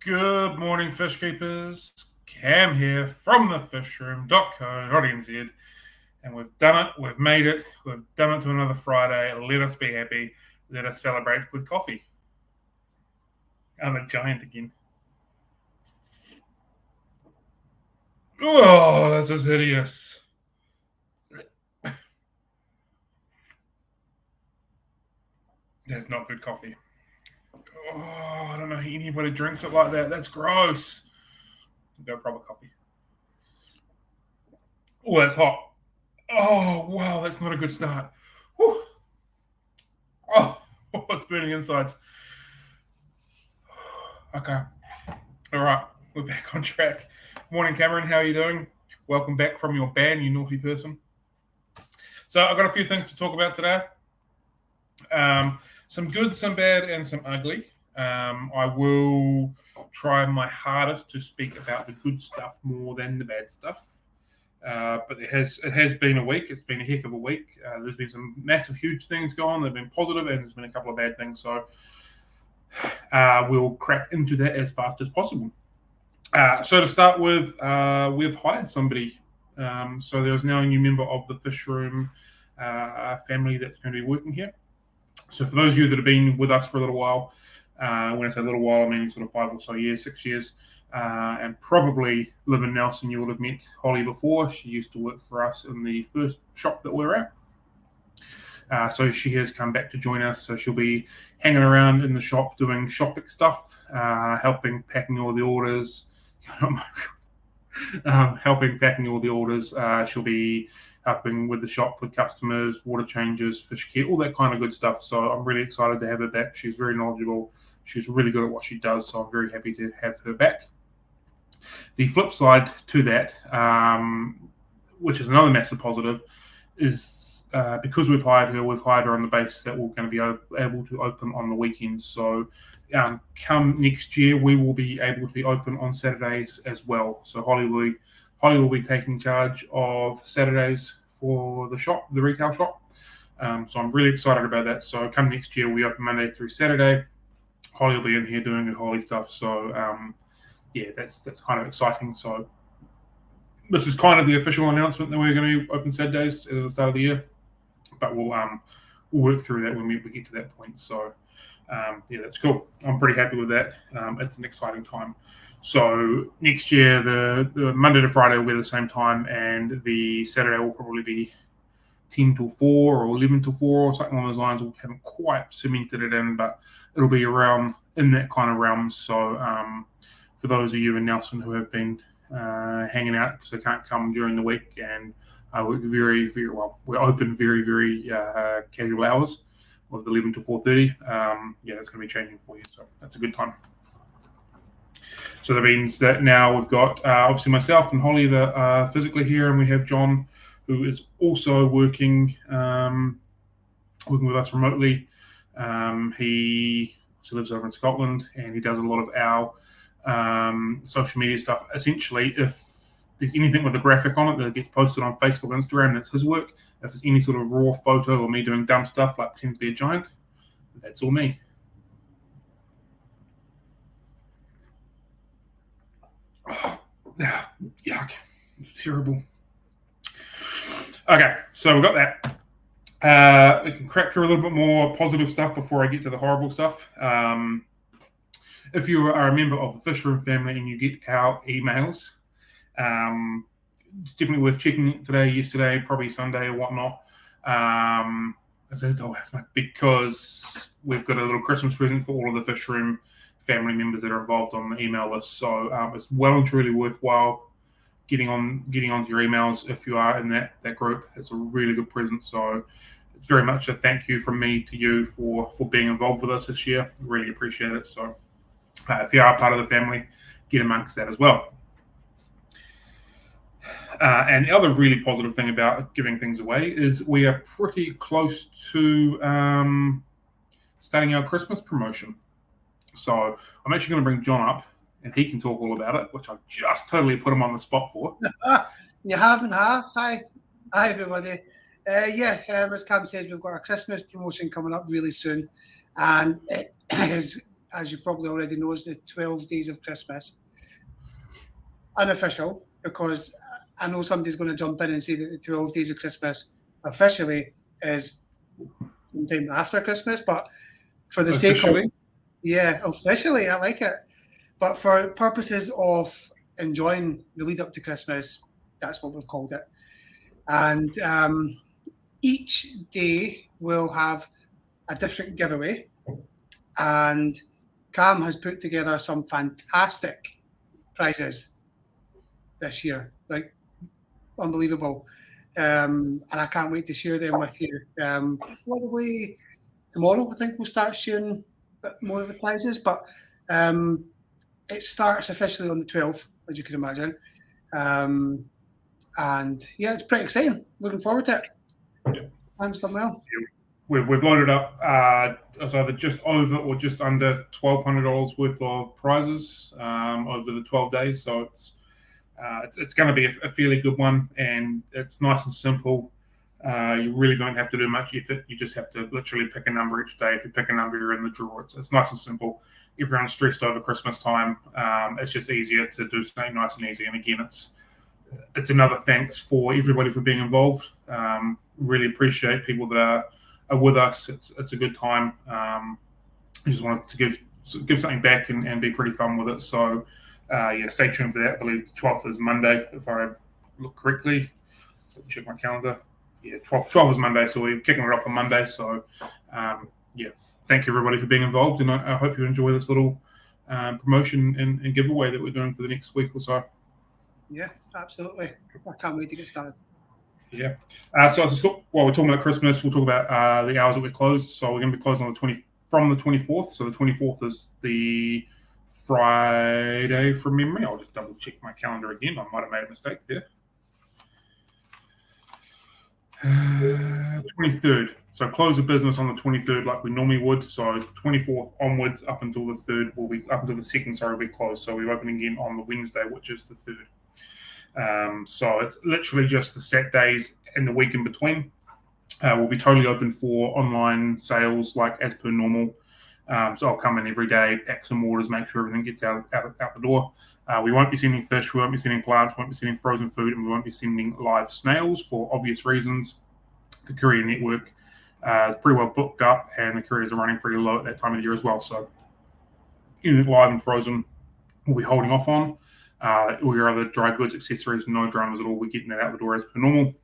Good morning, fish keepers. Cam here from thefishroom.co.nz, and we've done it. We've made it. We've done it to another Friday. Let us be happy. Let us celebrate with coffee. I'm a giant again. Oh, this is hideous. That's not good coffee. Oh, I don't know anybody drinks it like that. That's gross. Go proper coffee. Oh, that's hot. Oh, wow, that's not a good start. Whew. Oh, it's burning insides. Okay. All right. We're back on track. Morning, Cameron. How are you doing? Welcome back from your ban, you naughty person. So, I've got a few things to talk about today. Some good, some bad, and some ugly. I will try my hardest to speak about the good stuff more than the bad stuff. But it has been a week. It's been a heck of a week. There's been some massive, huge things going. There've been positive, and there's been a couple of bad things. So we'll crack into that as fast as possible. So to start with, we've hired somebody. So there's now a new member of the Fish Room family that's going to be working here. So for those of you that have been with us for a little while, when I say a little while, I mean sort of 5 or so years, 6 years, and probably live in Nelson, you would have met Holly before. She used to work for us in the first shop that we're at. So she has come back to join us. So she'll be hanging around in the shop doing shopping stuff, helping packing all the orders, helping packing all the orders. She'll be helping with the shop with customers, water changes, fish care, all that kind of good stuff. So I'm really excited to have her back. She's very knowledgeable. She's really good at what she does. So I'm very happy to have her back. The flip side to that, which is another massive positive, is because we've hired her on the base that we're going to be able to open on the weekends. So come next year, we will be able to be open on Saturdays as well. So Holly will be taking charge of Saturdays for the retail shop. So I'm really excited about that. So come next year, we open Monday through Saturday. Holly will be in here doing her Holly stuff. So yeah, that's kind of exciting. So this is kind of the official announcement that we're going to be open Saturdays at the start of the year, but we'll work through that when we get to that point. So yeah, that's cool. I'm pretty happy with that. It's an exciting time. So next year, the Monday to Friday will be the same time, and the Saturday will probably be 10 till 4 or 11 till 4 or something along those lines. We haven't quite cemented it in, but it'll be around in that kind of realm. So for those of you in Nelson who have been hanging out because they can't come during the week, and we're very, very well, we're open very, very casual hours of 11 to 4:30. Yeah, that's going to be changing for you. So that's a good time. So that means that now we've got obviously myself and Holly that are physically here, and we have John, who is also working with us remotely. He lives over in Scotland, and he does a lot of our social media stuff. Essentially, if there's anything with a graphic on it that gets posted on Facebook, Instagram, that's his work. If there's any sort of raw photo or me doing dumb stuff like pretending to be a giant, that's all me. Oh, yuck. Terrible. Okay, so we've got that. We can crack through a little bit more positive stuff before I get to the horrible stuff. If you are a member of the Fish Room family and you get our emails, it's definitely worth checking today, yesterday, probably Sunday or whatnot. Because we've got a little Christmas present for all of the Fish Room family members that are involved on the email list. So it's well and truly worthwhile getting onto your emails if you are in that group. It's a really good present. So it's very much a thank you from me to you for being involved with us this year. Really appreciate it. So if you are part of the family, get amongst that as well. And the other really positive thing about giving things away is we are pretty close to starting our Christmas promotion. So I'm actually going to bring John up, and he can talk all about it, which I've just totally put him on the spot for. You have and have. Hi everybody. As Cam says, we've got our Christmas promotion coming up really soon, and it is as you probably already know, is the 12 days of Christmas. Unofficial, because I know somebody's going to jump in and say that the 12 days of Christmas officially is sometime after Christmas, but for the sake of, officially, I like it. But for purposes of enjoying the lead up to Christmas, that's what we've called it. And each day will have a different giveaway. And Cam has put together some fantastic prizes this year, like unbelievable. And I can't wait to share them with you. Probably tomorrow, I think we'll start sharing a bit more of the prizes, but it starts officially on the 12th, as you can imagine. And yeah, it's pretty exciting. Looking forward to it. Yeah. Cam's done well. We've loaded up it's either just over or just under $1,200 worth of prizes over the 12 days. So it's going to be a fairly good one, and it's nice and simple. You really don't have to do much effort. You just have to literally pick a number each day. If you pick a number, you're in the draw. It's nice and simple. Everyone's stressed over Christmas time. It's just easier to do something nice and easy. And again, it's another thanks for everybody for being involved. Really appreciate people that are with us. It's a good time. I just wanted to give something back and be pretty fun with it. So stay tuned for that. I believe the 12th is Monday, if I look correctly. Check my calendar. Yeah, 12 is Monday, so we're kicking it off on Monday. So thank you everybody for being involved, and I hope you enjoy this little promotion and giveaway that we're doing for the next week or so. Yeah, absolutely. I can't wait to get started. Yeah. So while we're talking about Christmas, we'll talk about the hours that we're closed. So we're going to be closed on from the 24th. So the 24th is the Friday from memory. I'll just double check my calendar again. I might have made a mistake there. 23rd. So close of business on the 23rd like we normally would. So 24th onwards up until the 3rd will be up until the 2nd. Sorry, we'll be closed. So we're opening again on the Wednesday, which is the 3rd. So it's literally just the stat days and the week in between. We'll be totally open for online sales, like as per normal. So I'll come in every day, pack some orders, make sure everything gets out the door. We won't be sending fish, we won't be sending plants, we won't be sending frozen food, and we won't be sending live snails for obvious reasons. The courier network is pretty well booked up, and the couriers are running pretty low at that time of the year as well. So anything live and frozen we'll be holding off on. All your other dry goods, accessories, no dramas at all. We're getting that out the door as per normal.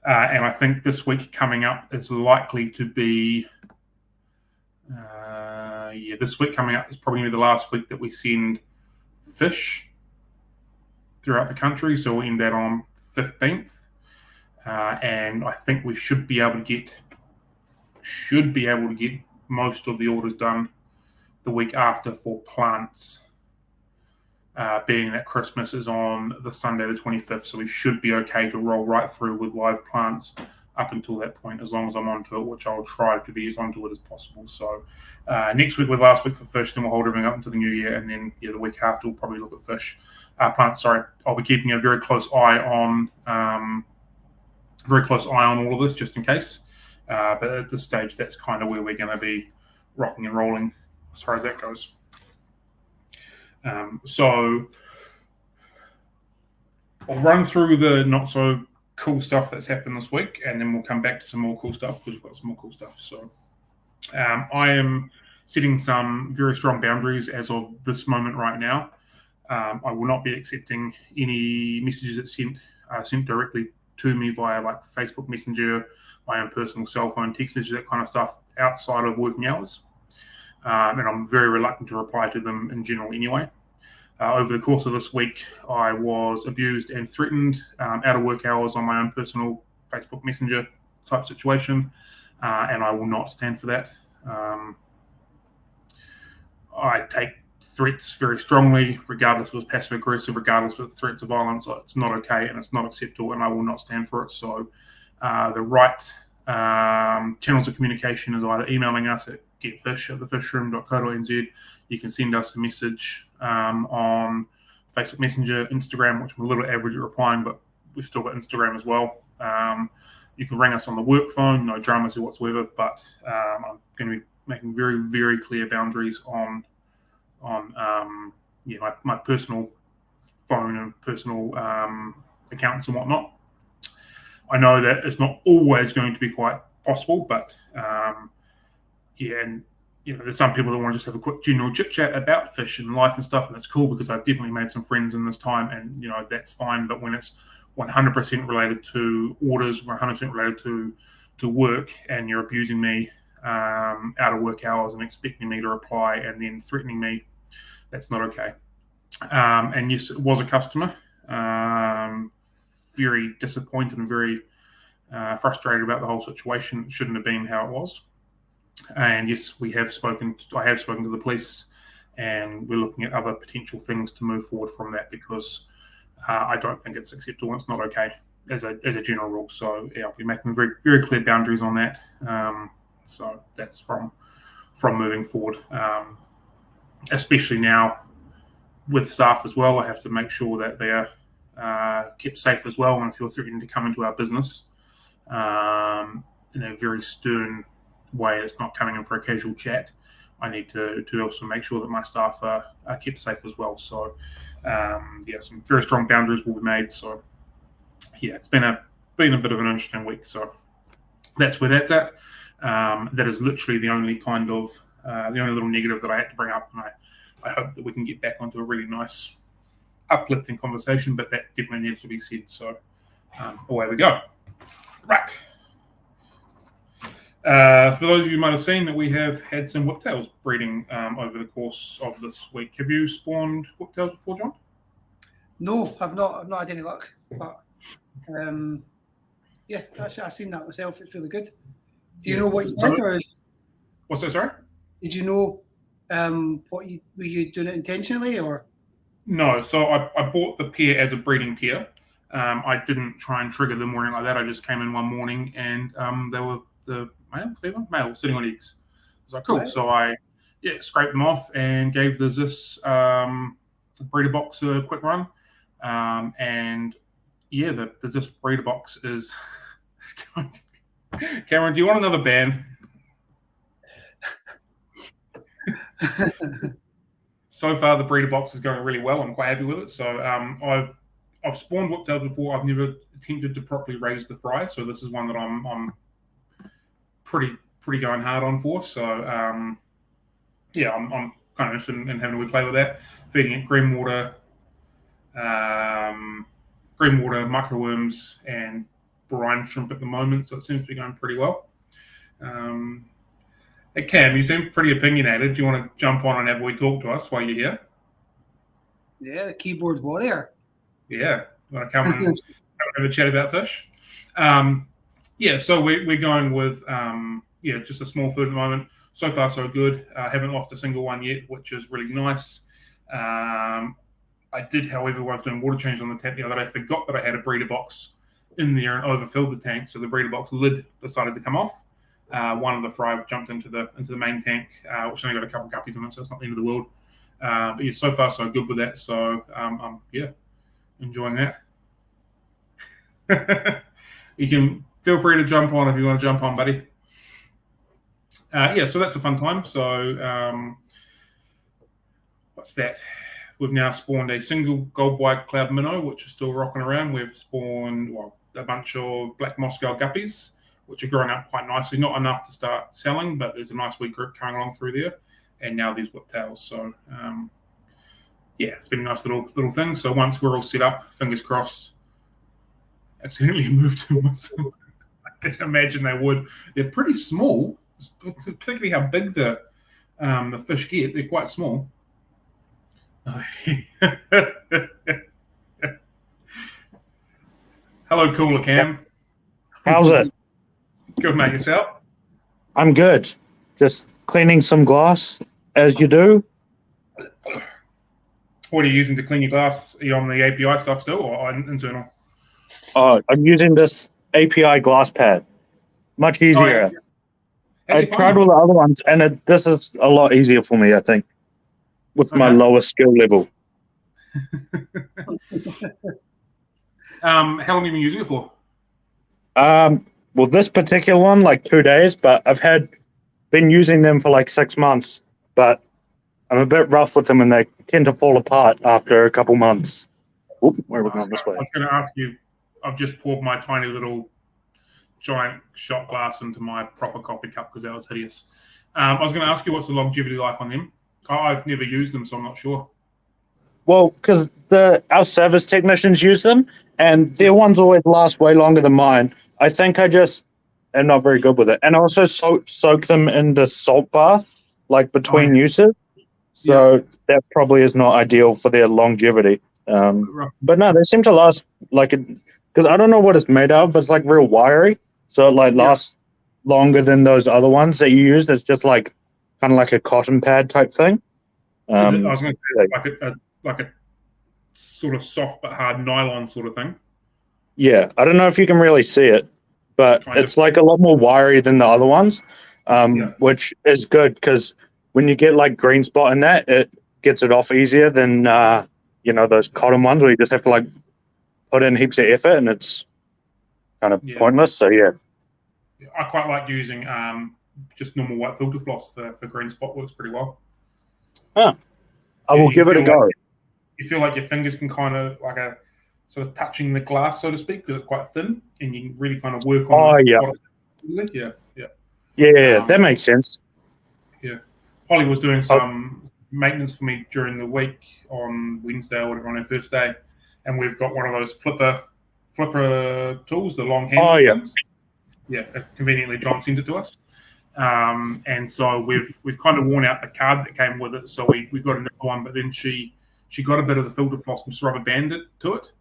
And I think this week coming up is likely to be, this week coming up is probably going to be the last week that we send fish throughout the country. So we'll end that on 15th. And I think we should be able to get most of the orders done the week after for plants. Being that Christmas is on the Sunday the 25th, so we should be okay to roll right through with live plants up until that point, as long as I'm onto it, which I'll try to be as onto it as possible. So next week with last week for fish, then we'll hold everything up until the new year, and then the week after we'll probably look at fish. Plants, sorry. I'll be keeping a very close eye on all of this, just in case. But at this stage, that's kind of where we're going to be rocking and rolling as far as that goes. So I'll run through the not so cool stuff that's happened this week, and then we'll come back to some more cool stuff because we've got some more cool stuff. So I am setting some very strong boundaries as of this moment right now. I will not be accepting any messages that sent directly to me via like Facebook Messenger, my own personal cell phone, text messages, that kind of stuff outside of working hours. And I'm very reluctant to reply to them in general anyway. Over the course of this week, I was abused and threatened out of work hours on my own personal Facebook Messenger type situation, and I will not stand for that. I take threats very strongly, regardless if it's passive aggressive, regardless if it's threats of violence. It's not okay and it's not acceptable, and I will not stand for it. So the right channels of communication is either emailing us at getfish@thefishroom.co.nz. You can send us a message on Facebook Messenger, Instagram, which I'm a little average at replying, but we've still got Instagram as well. You can ring us on the work phone, no dramas whatsoever, but I'm going to be making very, very clear boundaries on my personal phone and personal accounts and whatnot. I know that it's not always going to be quite possible, but and there's some people that want to just have a quick general chit chat about fish and life and stuff, and that's cool because I've definitely made some friends in this time, and that's fine. But when it's 100% related to orders, 100% related to work, and you're abusing me out of work hours and expecting me to reply and then threatening me, that's not okay. And yes, it was a customer. Very disappointed and very frustrated about the whole situation. It shouldn't have been how it was. And yes, I have spoken to the police, and we're looking at other potential things to move forward from that because I don't think it's acceptable. It's not okay as a general rule. So yeah, I'll be making very, very clear boundaries on that. So that's from moving forward, especially now with staff as well. I have to make sure that they are kept safe as well. And if you're threatening to come into our business in a very stern way, it's not coming in for a casual chat. I need to also make sure that my staff are kept safe as well. So some very strong boundaries will be made. So yeah, it's been a bit of an interesting week. So that's where that's at. That is literally the only kind of the only little negative that I had to bring up, and I hope that we can get back onto a really nice uplifting conversation, but that definitely needs to be said. So away we go. Right. For those of you who might have seen that we have had some whiptails breeding over the course of this week. Have you spawned whiptails before, John? No, I've not had any luck. But I've seen that myself. It's really good. Do you know what you did, or what's that? Sorry. Did you know were you doing it intentionally, or? No, so I bought the pair as a breeding pair. I didn't try and trigger them or anything like that. I just came in one morning and they were the male sitting on eggs. I was like, cool. Right. So I scraped them off and gave this breeder box a quick run. The this breeder box is Cameron, do you want another band? So far, the breeder box is going really well. I'm quite happy with it. So I've spawned whiptails before. I've never attempted to properly raise the fry. So this is one that I'm pretty going hard on for. So I'm kind of interested in having a wee play with that. Feeding it green water, microworms, and brine shrimp at the moment. So it seems to be going pretty well. Hey Cam, you seem pretty opinionated. Do you want to jump on and have a wee talk to us while you're here? Yeah, the keyboard warrior. Yeah, you want to come and have a chat about fish? So we're going with just a small food at the moment. So far, so good. Haven't lost a single one yet, which is really nice. I did, however, when I was doing water change on the tank the other day, I forgot that I had a breeder box in there and overfilled the tank. So the breeder box lid decided to come off. One of the fry jumped into the main tank, which only got a couple guppies in it, so it's not the end of the world. But yeah, so far so good with that. So enjoying that. You can feel free to jump on if you want to jump on, buddy. So that's a fun time. So what's that? We've now spawned a single gold white cloud minnow, which is still rocking around. We've spawned a bunch of black Moscow guppies, which are growing up quite nicely. Not enough to start selling, but there's a nice wee group coming along through there. And now these whiptails. So, it's been a nice little thing. So once we're all set up, fingers crossed, accidentally moved to myself. I didn't imagine they would. They're pretty small, particularly how big the fish get. They're quite small. Hello, Cooler Cam. How's it? Good, mate. Yourself? I'm good. Just cleaning some glass, as you do. What are you using to clean your glass? Are you on the API stuff still or internal? I'm using this API glass pad. Much easier. I tried all the other ones, and this is a lot easier for me, I think, with my lower skill level. How long have you been using it for? Well, this particular one, like 2 days, but I've had been using them for like 6 months, but I'm a bit rough with them and they tend to fall apart after a couple months. Oop, where are we going this way? I was going to ask you, I've just poured my tiny little giant shot glass into my proper coffee cup because that was hideous. I was going to ask you what's the longevity like on them. I've never used them, so I'm not sure. Well, because our service technicians use them, and their ones always last way longer than mine. I think I just am not very good with it. And I also soak them in the salt bath, like between uses. So that probably is not ideal for their longevity. But no, they seem to last because I don't know what it's made of, but it's like real wiry. So it lasts longer than those other ones that you use. It's just like kind of like a cotton pad type thing. I was going to say like a sort of soft but hard nylon sort of thing. Yeah, I don't know if you can really see it, but it's like a lot more wiry than the other ones, which is good because when you get like green spot in that, it gets it off easier than those cotton ones where you just have to like put in heaps of effort and it's kind of pointless. So I quite like using just normal white filter floss for green spot. Works pretty well. I will give it a go. You feel like your fingers can kind of like a sort of touching the glass, so to speak, because it's quite thin, and you can really kind of work on. That makes sense. Yeah, Holly was doing some maintenance for me during the week on Wednesday or whatever on her first day, and we've got one of those flipper tools, the long handle things. Yeah, conveniently John sent it to us. And so we've kind of worn out the card that came with it, so we got another one. But then she got a bit of the filter floss and just rubber banded to it,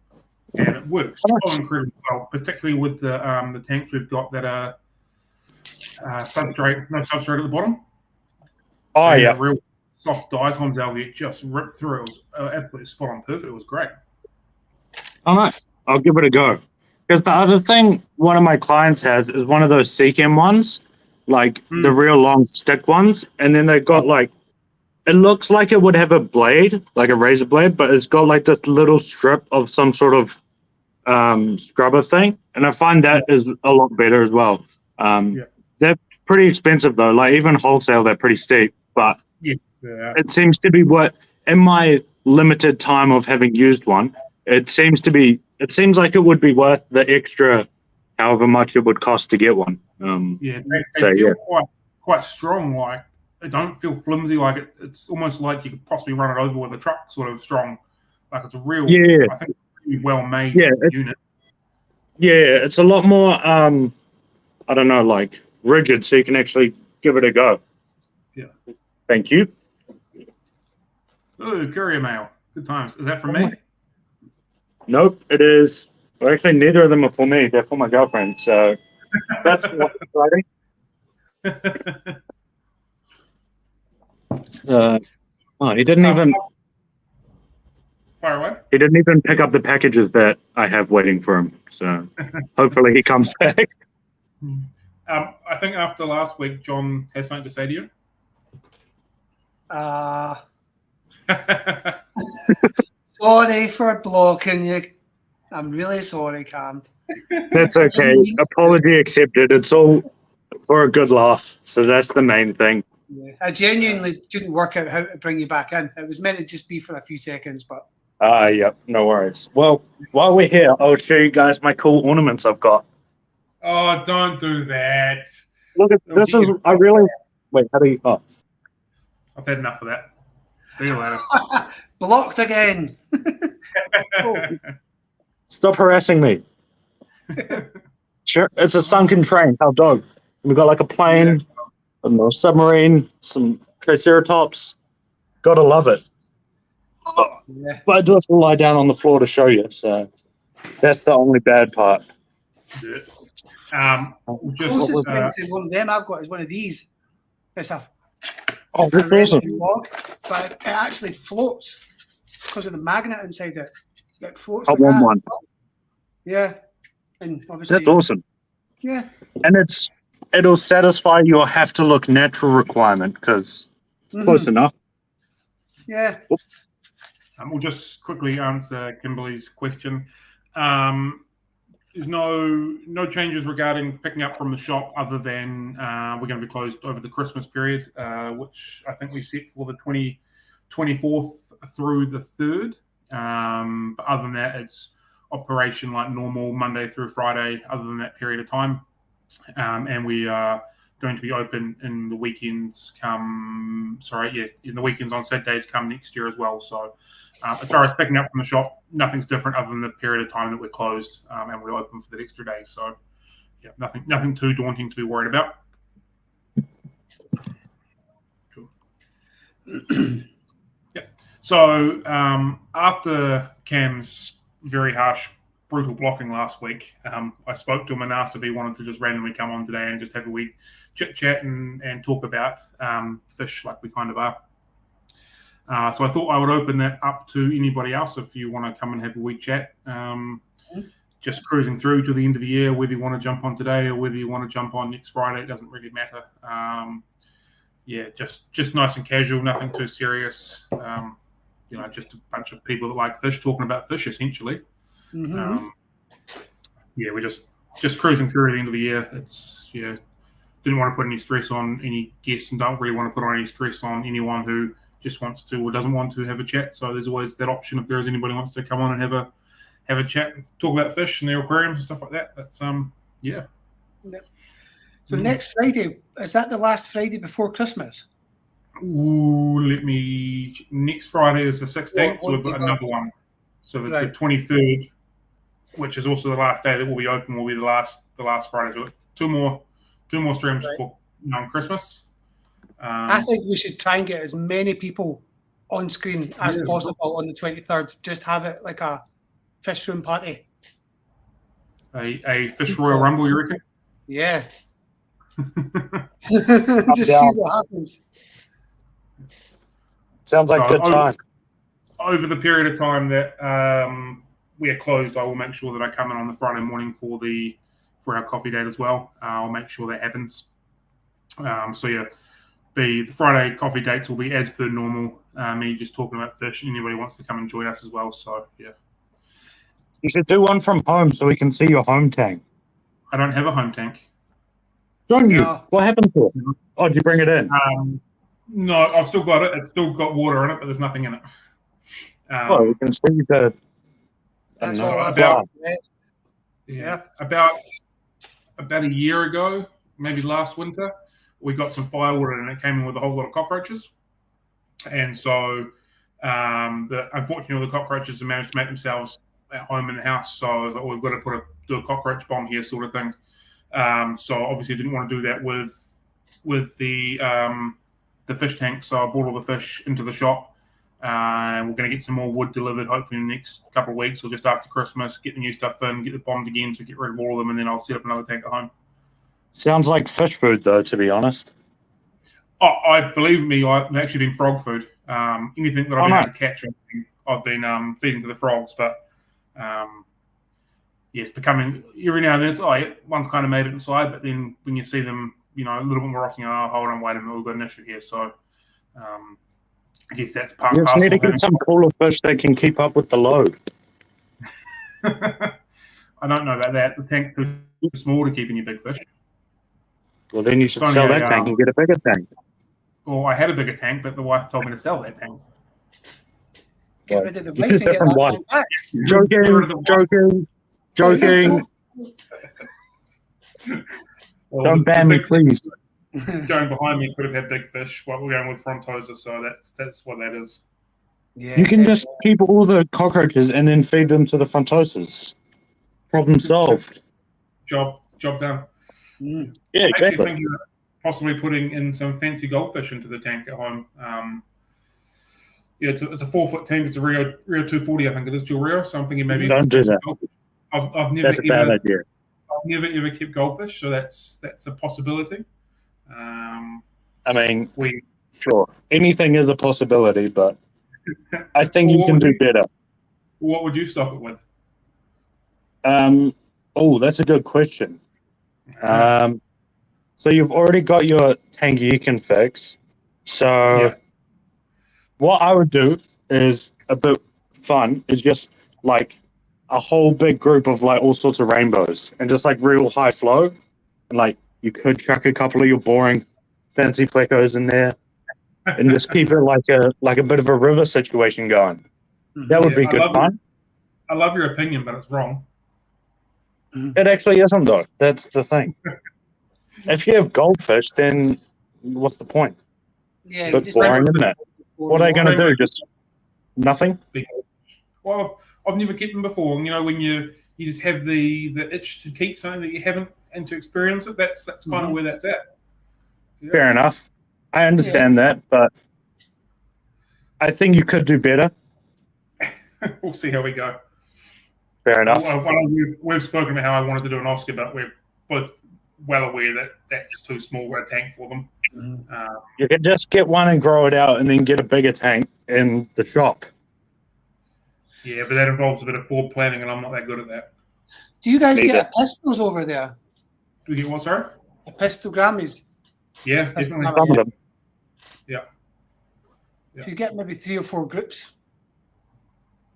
and it works so incredibly well. Particularly with the tanks we've got that are no substrate at the bottom. Real soft diatoms out there just ripped through. It was absolutely spot on perfect. It was great. Oh, nice. I'll give it a go. Because the other thing one of my clients has is one of those Seachem ones, like the real long stick ones, and then they've got like, it looks like it would have a blade, like a razor blade, but it's got like this little strip of some sort of scrubber thing, and I find that is a lot better as well. They're pretty expensive though, like even wholesale they're pretty steep, but it seems to be what, in my limited time of having used one, it seems like it would be worth the extra however much it would cost to get one. They feel quite strong. Like they don't feel flimsy. Like it's almost like you could possibly run it over with a truck. Sort of strong. Like it's a real. I think really well made unit. Yeah, it's a lot more. I don't know, like rigid, so you can actually give it a go. Yeah. Thank you. Oh, courier mail. Good times. Is that from me? Nope, it is. Well, actually, neither of them are for me. They're for my girlfriend. So that's exciting. He didn't even. Fire away. He didn't even pick up the packages that I have waiting for him. So hopefully he comes back. I think after last week, John has something to say to you. Sorry for blocking you. I'm really sorry, Cam. That's okay. Apology accepted. It's all for a good laugh. So that's the main thing. Yeah. I genuinely couldn't work out how to bring you back in. It was meant to just be for a few seconds, but. Yep, no worries. Well, while we're here, I'll show you guys my cool ornaments I've got. Oh, don't do that. Look at this. Wait, how do you? Oh. I've had enough of that. See you later. Blocked again. Stop harassing me. Sure, it's a sunken train. How dog? We've got like a plane, a submarine, some triceratops. Gotta love it. But I do have to lie down on the floor to show you. So that's the only bad part. Yeah. Closest thing to one of them I've got is one of these. It's a that's awesome. log, but it actually floats because of the magnet inside it. It floats. I want one. Yeah, and obviously that's awesome. Yeah, and it'll satisfy your have to look natural requirement because it's close enough. Yeah. We'll just quickly answer Kimberly's question. there's no changes regarding picking up from the shop other than we're going to be closed over the Christmas period, which I think we set for the 24th through the 3rd. But other than that, it's operation like normal Monday through Friday, other than that period of time. And we are going to be open in the weekends in the weekends on Saturdays come next year as well. So as far as picking up from the shop, nothing's different other than the period of time that we're closed and we're open for that extra day. So yeah, nothing too daunting to be worried about. Cool. Yeah. So after Cam's very harsh, brutal blocking last week, I spoke to him and asked if he wanted to just randomly come on today and just have a wee chit chat and talk about fish like we kind of are. So I thought I would open that up to anybody else if you want to come and have a wee chat. Just cruising through to the end of the year, whether you want to jump on today or whether you want to jump on next Friday, it doesn't really matter. Just nice and casual, nothing too serious. Just a bunch of people that like fish talking about fish essentially. Mm-hmm. We're just cruising through at the end of the year. Didn't want to put any stress on any guests and don't really want to put on any stress on anyone who just wants to or doesn't want to have a chat. So there's always that option if there is anybody who wants to come on and have a chat and talk about fish and their aquariums and stuff like that. That's Yep. So next Friday, is that the last Friday before Christmas? Next Friday is the 16th, so we've got another one. So the 23rd, which is also the last day that will be open, will be the last Friday. So two more streams for Christmas. I think we should try and get as many people on screen as possible on the 23rd. Just have it like a fish room party. A fish Royal Rumble, you reckon? Yeah. Just see what happens. Sounds like a good time. Over the period of time that we are closed, I will make sure that I come in on the Friday morning for our coffee date as well. I'll make sure that happens. The Friday coffee dates will be as per normal. Me just talking about fish. Anybody wants to come and join us as well. So yeah. You should do one from home so we can see your home tank. I don't have a home tank. Don't you? What happened to it? Oh, did you bring it in? No, I've still got it. It's still got water in it, but there's nothing in it. We can see the. That's all about. About a year ago, maybe last winter, we got some firewood and it came in with a whole lot of cockroaches. And so, unfortunately, the cockroaches have managed to make themselves at home in the house. So I was like, we've got to do a cockroach bomb here, sort of thing. So obviously, I didn't want to do that with the fish tank. So I brought all the fish into the shop. And we're going to get some more wood delivered hopefully in the next couple of weeks or just after Christmas, get the new stuff in, get it bombed again, so get rid of all of them, and then I'll set up another tank at home. Sounds like fish food, though, to be honest. Oh, believe me, I've actually been frog food. Anything that I've been able to catch, I've been feeding to the frogs. But it's becoming every now and then. One's kind of made it inside, but then when you see them, a little bit more often, hold on, wait a minute, we've got an issue here. So. I guess that's part. You just need to get some cooler fish that can keep up with the load. I don't know about that. The tank's too small to keep any big fish. Well, then you should sell that tank and get a bigger tank. Well, I had a bigger tank, but the wife told me to sell that tank. Get rid of the wife and get that tank back. Joking. Well, don't ban me, please. Going behind me could have had big fish. What we're going with frontosa, so that's what that is. Yeah, you can just keep all the cockroaches and then feed them to the frontosas. Problem solved. Job done. Yeah, exactly. Actually thinking of possibly putting in some fancy goldfish into the tank at home. It's a 4-foot tank. It's a Rio 240, I think it is, dual Rio. So I'm thinking maybe don't do that. That's a bad idea. I've never ever kept goldfish, so that's a possibility. Sure, anything is a possibility, but I think you can do better. What would you stock it with? That's a good question. So you've already got your tank you can fix. So what I would do is a bit fun, is just like a whole big group of like all sorts of rainbows and just like real high flow. And like you could chuck a couple of your boring fancy plecos in there and just keep it like a bit of a river situation going. That would be good fun. I love your opinion, but it's wrong. It actually isn't though. That's the thing. If you have goldfish, then what's the point? Yeah, it's a bit boring, isn't it? What are they going to do? Just nothing? Well, I've never kept them before. You know, when you just have the itch to keep something that you haven't and to experience it, that's kind of where that's at. Yeah. Fair enough. I understand that, but I think you could do better. We'll see how we go. Fair enough. We've spoken about how I wanted to do an Oscar, but we're both well aware that that's too small a tank for them. You could just get one and grow it out and then get a bigger tank in the shop. Yeah, but that involves a bit of forward planning, and I'm not that good at that. Do you guys get a pistols over there? Do we get what, sorry? A pistol Grammys? Yeah, definitely. Some of them. Yeah. Do you get maybe 3 or 4 groups?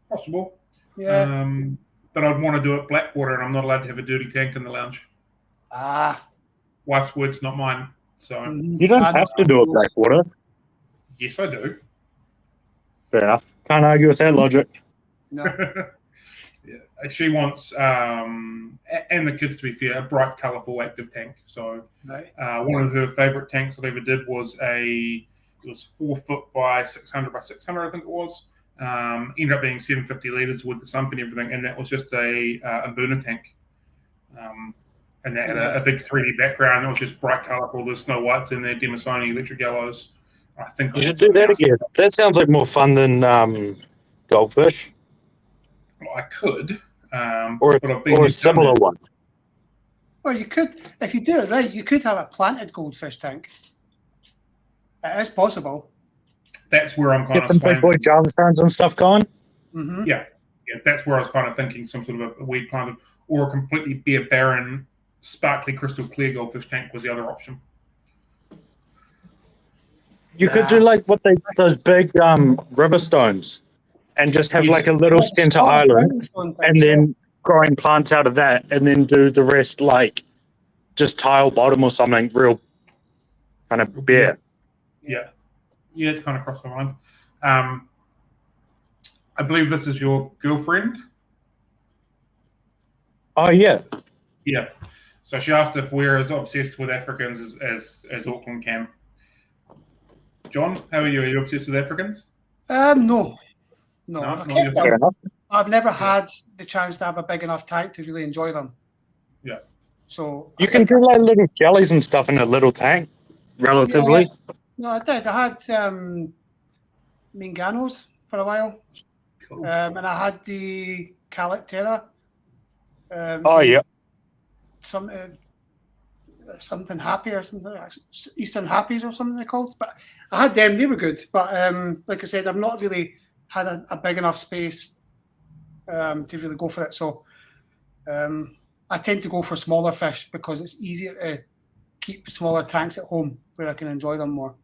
Possible. Yeah. But I'd want to do it Blackwater, and I'm not allowed to have a dirty tank in the lounge. Wife's words, not mine. So you don't have to do it Blackwater. Yes, I do. Fair enough. Can't argue with that logic. No. Yeah, she wants, and the kids, to be fair, a bright, colourful, active tank. So one of her favourite tanks that I ever did was it was 4 foot by 600 by 600, I think it was. Ended up being 750 litres with the sump and everything, and that was just a Mbuna tank. And that had a big 3D background. It was just bright, colourful. There's Snow Whites in there, Demasoni, electric yellows. I think you should do that again. That sounds like more fun than goldfish. Well, I could, or a similar one. Well, you could, if you do it right, you could have a planted goldfish tank. It is possible. That's where I'm kind of get some big boy Jarlstones and stuff going. Yeah, that's where I was kind of thinking some sort of a weed planted or a completely bare barren, sparkly, crystal clear goldfish tank was the other option. You could do like those big river stones, and just have like a little center island, and then growing plants out of that, and then do the rest like just tile bottom or something real kind of bare. Yeah, it's kind of crossed my mind. I believe this is your girlfriend. Oh yeah. Yeah. So she asked if we're as obsessed with Africans as Auckland can. John, how are you? Are you obsessed with Africans? No. I've never had the chance to have a big enough tank to really enjoy them. Yeah. So you can do like little jellies and stuff in a little tank, relatively. Yeah. No, I did. I had Minganos for a while. Cool. And I had the Calictera. Something happy or something like Eastern Happies or something they're called. But I had them, they were good. But like I said, I've not really had a big enough space to really go for it. So I tend to go for smaller fish because it's easier to keep smaller tanks at home where I can enjoy them more.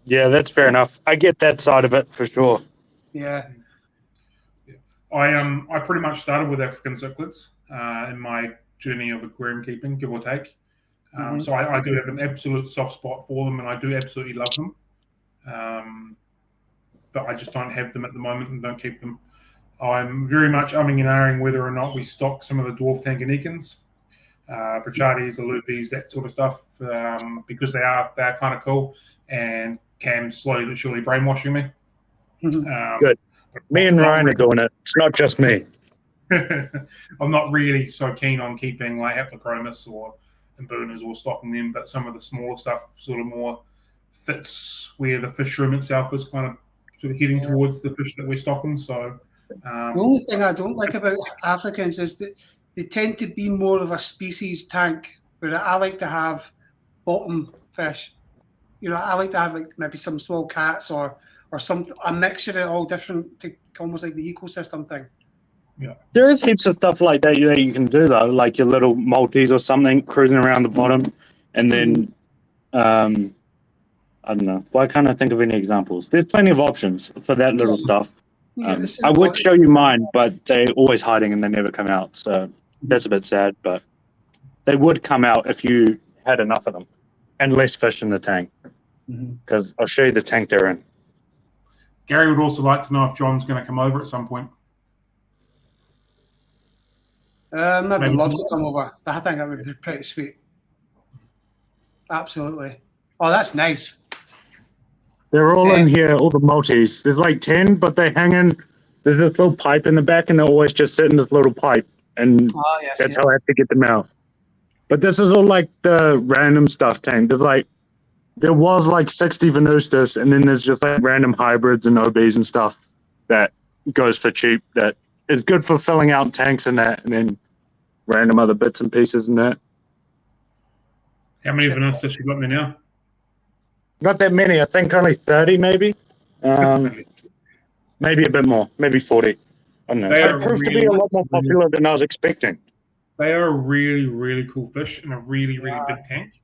Yeah, that's fair enough. I get that side of it for sure. Yeah. I pretty much started with African cichlids in my journey of aquarium keeping, give or take. So I do have an absolute soft spot for them, and I do absolutely love them. But I just don't have them at the moment and don't keep them. I'm very much umming and ahhing whether or not we stock some of the dwarf Tanganyikans, Brachades, the Lupis, that sort of stuff, because they are kind of cool. And Cam's slowly but surely brainwashing me. Good. Me and Ryan are doing it. It's not just me. I'm not really so keen on keeping like Haplochromis or Mbunas or stocking them, but some of the smaller stuff sort of more fits where the fish room itself is kind of sort of heading towards the fish that we're stocking. So the only thing I don't like about Africans is that they tend to be more of a species tank, where I like to have bottom fish. You know, I like to have like maybe some small cats or a mixture of all different, to almost like the ecosystem thing. Yeah, there is heaps of stuff like that you can do though, like your little Maltese or something cruising around the bottom, and then I don't know. Why can't I think of any examples? There's plenty of options for that little stuff. I would show you mine, but they're always hiding and they never come out. So that's a bit sad, but they would come out if you had enough of them and less fish in the tank. Because I'll show you the tank they're in. Gary would also like to know if John's going to come over at some point. Maybe love to come over. I think that would be pretty sweet. Absolutely. Oh, that's nice. They're all in here, all the multis. There's like 10, but they hang in. There's this little pipe in the back, and they always just sit in this little pipe. And that's how I have to get them out. But this is all like the random stuff tank. There was like 60 Venustus, and then there's just like random hybrids and OBs and stuff that goes for cheap. That is good for filling out tanks and that, and then random other bits and pieces and that. How many Venustus you got there now? Not that many. I think only 30, maybe. Maybe a bit more. Maybe 40. I don't know. They proved to be a lot more popular than I was expecting. They are a really, really cool fish in a really, really big tank.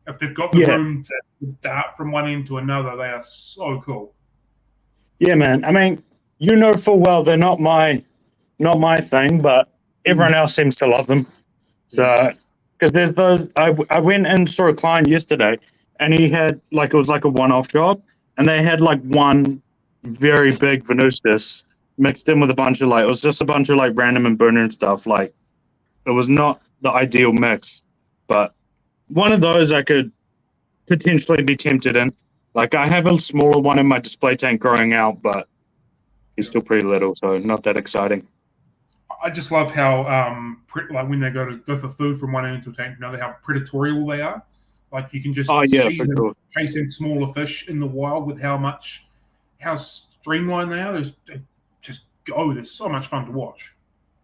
If they've got the room to dart from one end to another, they are so cool. Yeah, man. I mean, you know full well they're not my thing, but everyone else seems to love them. So, because there's those, I went and saw a client yesterday, and he had it was like a one-off job, and they had like one very big Venustus mixed in with a bunch of it was just a bunch of random and burner and stuff. It was not the ideal mix, but one of those I could potentially be tempted in. I have a smaller one in my display tank growing out, but he's still pretty little, so not that exciting. I just love how when they go for food from one end to a tank, how predatorial they are. You can just see them chasing smaller fish in the wild with how streamlined they are. There's so much fun to watch.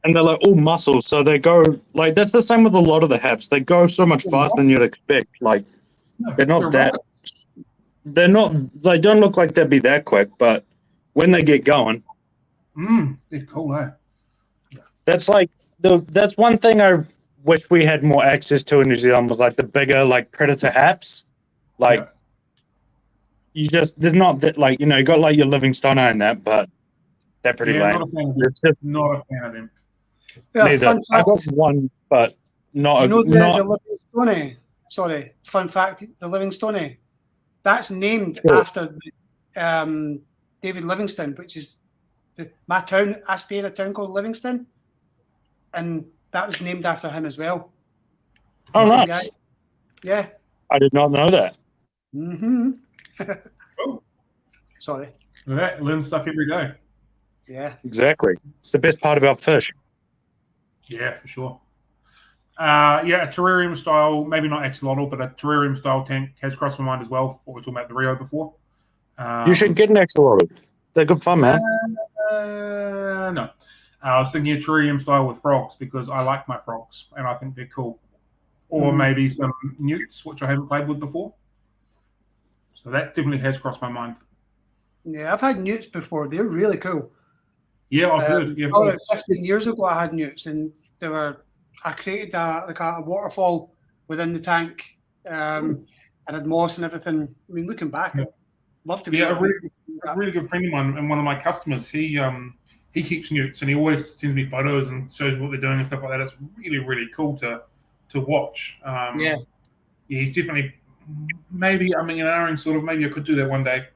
And they're all muscles, so they go that's the same with a lot of the haps. They go so much faster than you'd expect. They don't look like they'd be that quick, but when they get going, they're cool, eh? That's that's one thing I wish we had more access to in New Zealand was the bigger predator haps. You just there's not that you got your Livingstone and that, but they're pretty lame. Not a fan of them. Yeah, I got one, but not. The Livingstone. Sorry, fun fact: the Livingstone. That's named after David Livingstone, which is my town. I stay in a town called Livingston, and that was named after him as well. Oh, nice. Yeah. I did not know that. Oh. Sorry. Learn stuff every day. Yeah. Exactly. It's the best part about fish. Yeah, for sure. A terrarium style, maybe not axolotl, but a terrarium style tank has crossed my mind as well. What we were talking about the Rio before. You should get an axolotl. They're good fun, man. No. I was thinking a terrarium style with frogs because I like my frogs and I think they're cool. Or maybe some newts, which I haven't played with before. So that definitely has crossed my mind. Yeah, I've had newts before. They're really cool. Yeah, I've heard. Yeah, 15 years ago, I had newts, and I created a waterfall within the tank, and had moss and everything. I mean, looking back, I'd love to be. Yeah, a really good friend of mine and one of my customers. He keeps newts, and he always sends me photos and shows what they're doing and stuff like that. It's really, really cool to watch. He's definitely maybe an sort of. Maybe I could do that one day.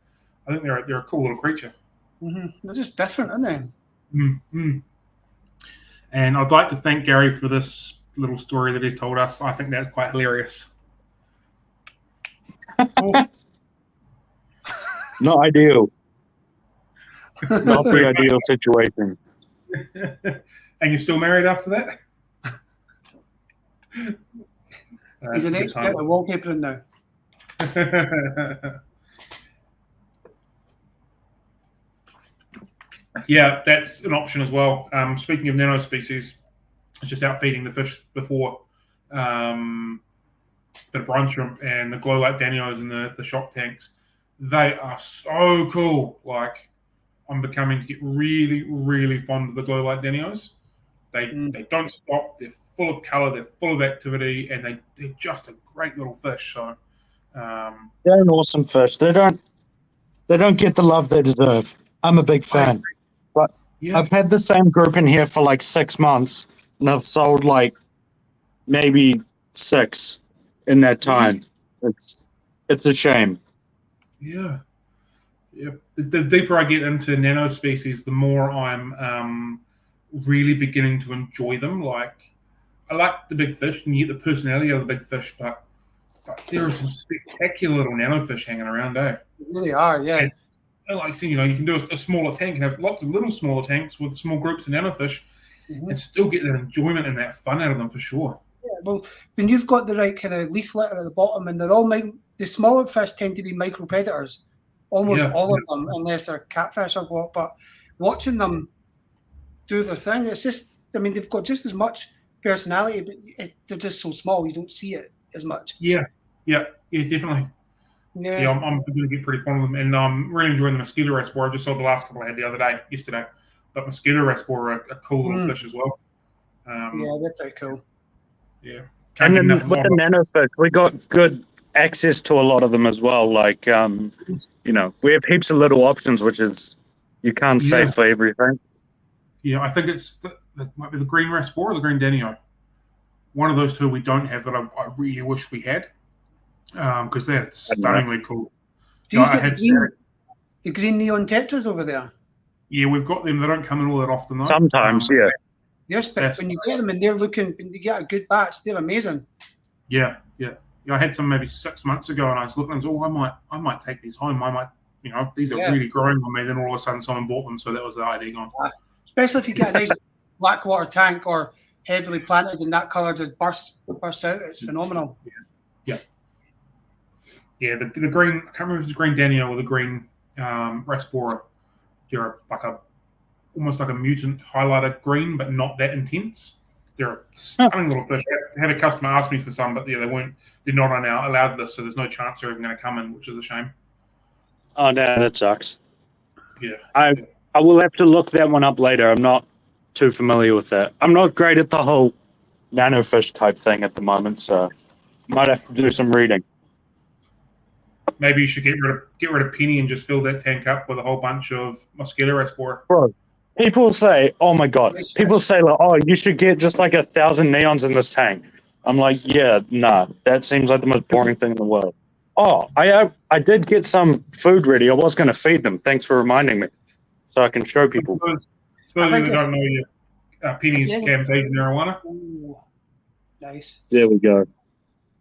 I think they're a cool little creature. They're just different, aren't they? And I'd like to thank Gary for this little story that he's told us. I think that's quite hilarious. Not ideal. Not the ideal situation. And you're still married after that? He's an expert at wallpapering now. Yeah, that's an option as well. Speaking of nano species, it's just out feeding the fish before bit of brine shrimp and the glow light danios in the shock tanks. They are so cool. I'm becoming to get really, really fond of the glow light danios. They don't stop. They're full of color. They're full of activity, and they're just a great little fish. So they're an awesome fish. They don't get the love they deserve. I'm a big fan. Yeah. I've had the same group in here for like 6 months, and I've sold like maybe 6 in that time. It's a shame. Yeah. Yeah. The deeper I get into nano species, the more I'm really beginning to enjoy them. Like, I like the big fish, and you get the personality of the big fish, but there are some spectacular little nano fish hanging around, eh? They really are, yeah. And like I said, you can do a smaller tank and have lots of little smaller tanks with small groups of nanofish and still get that enjoyment and that fun out of them for sure. Yeah, well, when you've got the right kind of leaf litter at the bottom, and they're all the smaller fish tend to be micro predators, almost all of them, unless they're catfish or what. But watching them do their thing, it's just, I mean, they've got just as much personality, but they're just so small, you don't see it as much. Yeah, definitely. Yeah, I'm going to get pretty fond of them, and I'm really enjoying the mosquito reservoir. I just saw the last couple I had yesterday. But mosquito reservoir are a cool little fish as well. Yeah, they're pretty cool. Yeah, and then with the nanofish, we got good access to a lot of them as well. Like, we have heaps of little options, which is you can't say for everything. Yeah, I think it's might be the green reservoir or the green danio. One of those two we don't have that I really wish we had. Because they're stunningly cool. Do you get the green neon tetras over there? Yeah, we've got them. They don't come in all that often, though. Sometimes, yeah. They're when you get them and when you get a good batch, they're amazing. Yeah. I had some maybe 6 months ago, and I was looking and I might take these home. I might, these are really growing on me. Then all of a sudden, someone bought them, so that was the idea gone. Especially if you get a nice black water tank or heavily planted, and that colour just bursts out. It's phenomenal. Yeah, the green, I can't remember if it's the green danio or the green Raspora. They're almost like a mutant highlighter green, but not that intense. They're a stunning little fish. I had a customer ask me for some, but they're not on our allowed list, so there's no chance they're even going to come in, which is a shame. Oh, no, that sucks. Yeah. I will have to look that one up later. I'm not too familiar with that. I'm not great at the whole nanofish type thing at the moment, so might have to do some reading. Maybe you should get rid of Penny and just fill that tank up with a whole bunch of mosquito reservoir. Bro, people say, oh my god, people say like, oh, you should get just like 1,000 neons in this tank. I'm like, yeah, nah, that seems like the most boring thing in the world. Oh, I did get some food ready. I was going to feed them. Thanks for reminding me, so I can show people. For those who don't know you, Penny's Camtasia marijuana. Ooh, nice. There we go.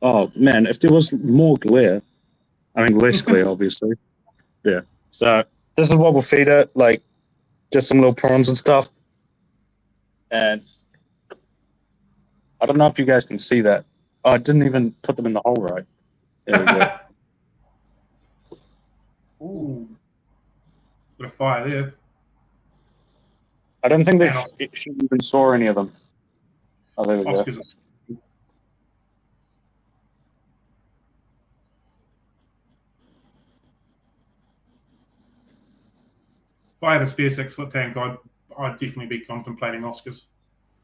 Oh man, if there was more glare. I mean, less clear, obviously. Yeah. So this is what we'll feed it, like just some little prawns and stuff. And I don't know if you guys can see that. Oh, I didn't even put them in the hole right. There we go. Ooh. Bit of fire there. I don't think they should even saw any of them. Oh, there we go. If I had a spare 6-foot tank, I'd definitely be contemplating Oscars.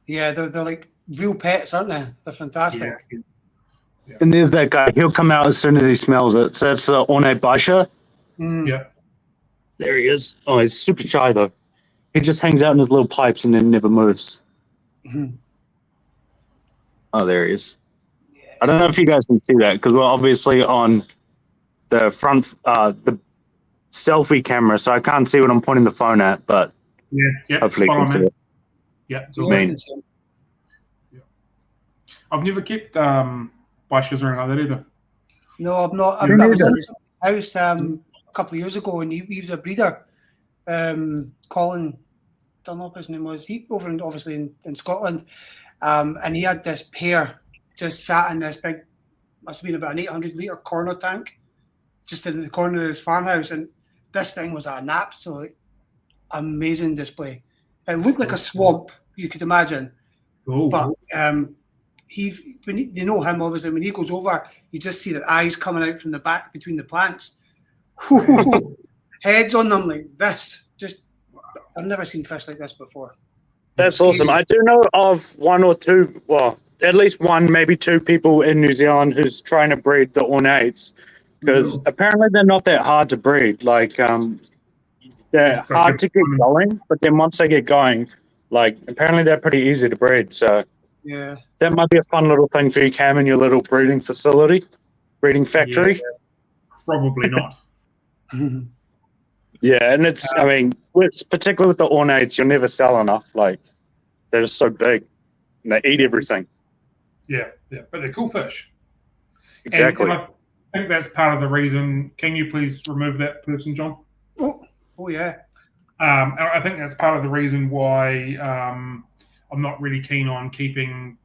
Yeah, they're like real pets, aren't they? They're fantastic. Yeah. And there's that guy. He'll come out as soon as he smells it. So that's Ornate Baisha. Yeah. There he is. Oh, he's super shy though. He just hangs out in his little pipes and then never moves. Mm-hmm. Oh, there he is. Yeah. I don't know if you guys can see that because we're obviously on the front, the selfie camera, so I can't see what I'm pointing the phone at, but hopefully you can see it. Yeah, it's all mean. Yeah. I've never kept Baishas or anything like that either. No, I've not. I was in his house a couple of years ago, and he was a breeder. Colin Dunlop, his name was. He over obviously in Scotland, and he had this pair just sat in this big, must have been about an 800-litre corner tank, just in the corner of his farmhouse, and this thing was an absolute amazing display. It looked like a swamp, you could imagine. Oh. But you know him, obviously, when he goes over, you just see the eyes coming out from the back between the plants. Heads on them like this. Just, I've never seen fish like this before. That's awesome. I do know of one or two, well, at least one, maybe two people in New Zealand who's trying to breed the ornates. Because apparently they're not that hard to breed. Like, They're hard to get going, but then once they get going, like apparently they're pretty easy to breed. So Yeah. that might be a fun little thing for you, Cam, in your little breeding factory. Yeah, probably not. Yeah, and it's, I mean, particularly with the ornates, you'll never sell enough. Like, they're just so big, and they eat everything. Yeah, but they're cool fish. Exactly. And I think that's part of the reason. Can you please remove that person, John? Oh yeah. I think that's part of the reason why I'm not really keen on keeping,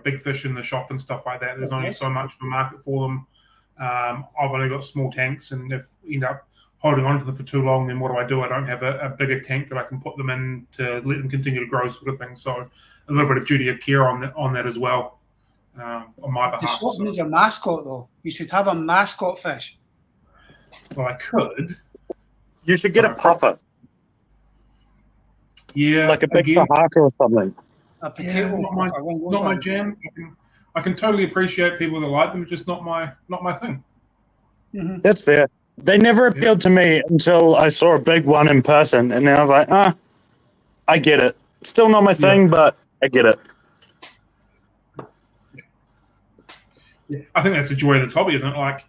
big fish in the shop and stuff like that. There's only so much of a market for them. I've only got small tanks, and if you end up holding on to them for too long, then what do? I don't have a bigger tank that I can put them in to let them continue to grow, sort of thing. So a little bit of duty of care on that as well, on my behalf. The shop needs a mascot, though. You should have a mascot fish. Well, I could. You should get a puffer. Yeah, like a big tahaka or something. A potato. Not my jam. I can totally appreciate people that like them. It's just not my thing. Mm-hmm. That's fair. They never appealed to me until I saw a big one in person, and then I was like, I get it. Still not my thing, but I get it. Yeah. I think that's the joy of this hobby, isn't it? Like,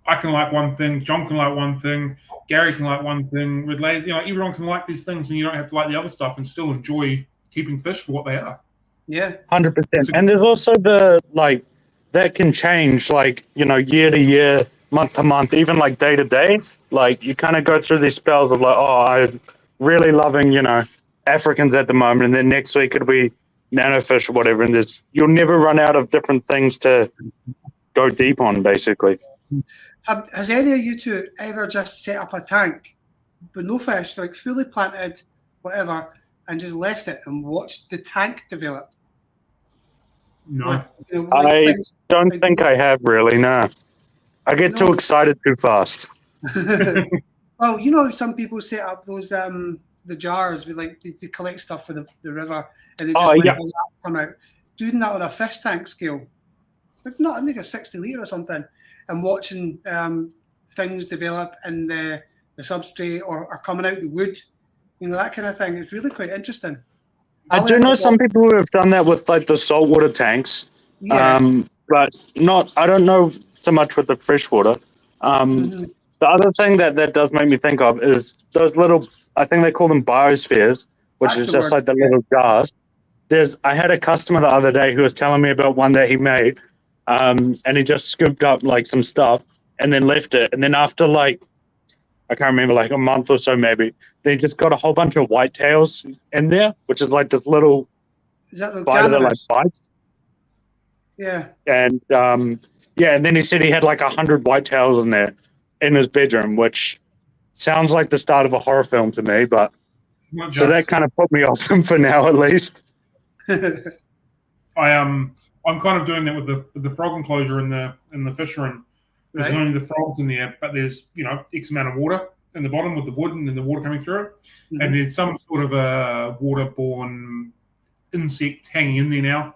I can like one thing, John can like one thing, Gary can like one thing, Ridley, everyone can like these things, and you don't have to like the other stuff and still enjoy keeping fish for what they are. Yeah. 100%. And there's also that can change, year to year, month to month, even day to day. Like, you kind of go through these spells of I'm really loving, Africans at the moment, and then next week it'll be nanofish or whatever, and you'll never run out of different things to go deep on, basically. Has any of you two ever just set up a tank with no fish, fully planted, whatever, and just left it and watched the tank develop? No. I don't think I have really, no. I get too excited too fast. Well, some people set up those the jars with they collect stuff for the river, and they just let that come out. Doing that on a fish tank scale, not a 60 litre or something, and watching things develop in the substrate or coming out the wood, that kind of thing. It's really quite interesting. I do know some people who have done that with the saltwater tanks, but I don't know so much with the freshwater. The other thing that does make me think of is those little, I think they call them biospheres, which is just the little jars. I had a customer the other day who was telling me about one that he made, and he just scooped up some stuff and then left it. And then after I can't remember, a month or so maybe, they just got a whole bunch of whitetails in there, which is this little spider that bites. Yeah. And and then he said he had 100 whitetails in there in his bedroom, which sounds like the start of a horror film to me, but so that kind of put me off them for now, at least. I'm kind of doing that with the frog enclosure in the fish room. There's only the frogs in there, but there's X amount of water in the bottom with the wood and then the water coming through it, and there's some sort of a waterborne insect hanging in there now.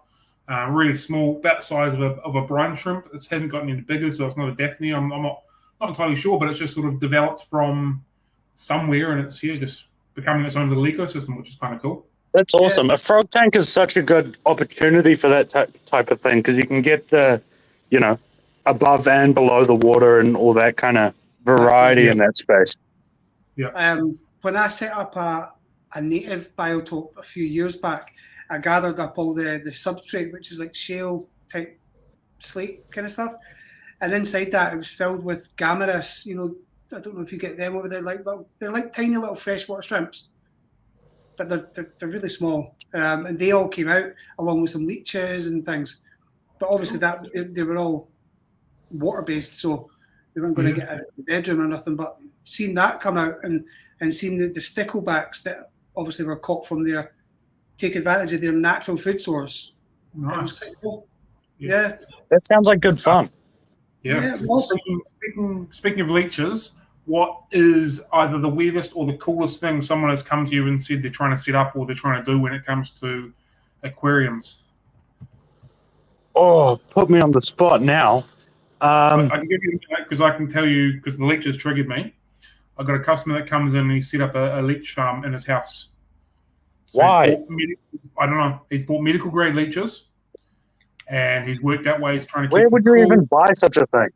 Really small, about the size of a brine shrimp. It hasn't gotten any bigger, so it's not a Daphne. I'm not entirely sure, but it's just sort of developed from somewhere, and it's just becoming its own little ecosystem, which is kind of cool. That's awesome. A frog tank is such a good opportunity for that type of thing, because you can get the, above and below the water and all that kind of variety in that space. Yeah. When I set up a native biotope a few years back, I gathered up all the substrate, which is shale type slate kind of stuff, and inside that it was filled with gammarus. I don't know if you get them over there. They're like tiny little freshwater shrimps, but they're really small, and they all came out along with some leeches and things. But obviously they were all water based, so they weren't going to get out of the bedroom or nothing. But seeing that come out and seeing the sticklebacks that obviously were caught from there take advantage of their natural food source. Nice. Cool. Yeah. That sounds like good fun. Yeah. Speaking of leeches, what is either the weirdest or the coolest thing someone has come to you and said they're trying to set up or they're trying to do when it comes to aquariums? Oh, put me on the spot now. I can give you because I can tell you because the leeches triggered me. I've got a customer that comes in and he set up a leech farm in his house. So Why? I don't know. He's bought medical grade leeches, and he's worked that way. He's trying to keep Where would you cool. even buy such a thing?